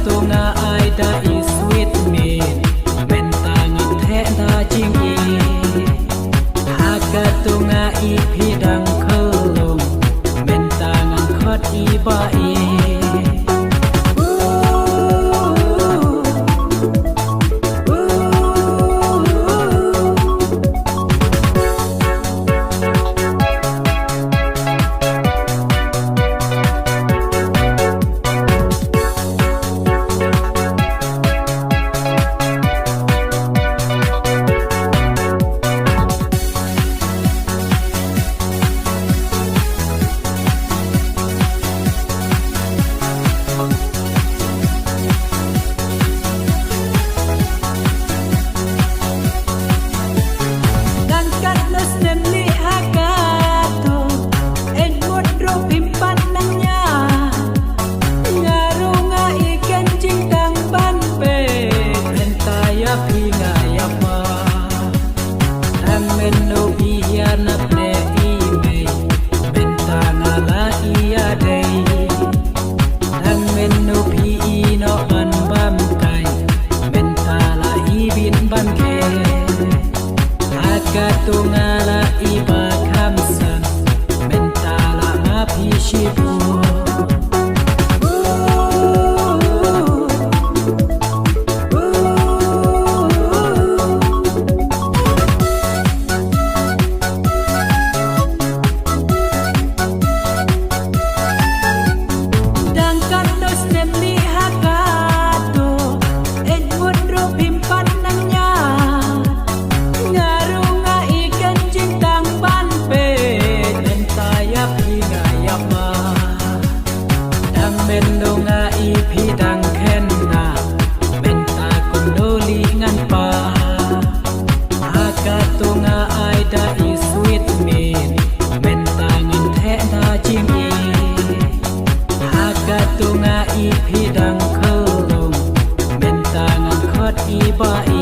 tunga aida is with me mentangan thena jing e haga tunga I phidang kholong mentangan khot I ba e Tungala iba kamsan mentala ngapi shibu dangkan dos nemli hakato edmund ropimpan nangnya mendonga I phidang khenna menta kundoli ngan pa aga tunga aida is with me mentangan thena jing e aga tunga I phidang kholong mentangan khot I ba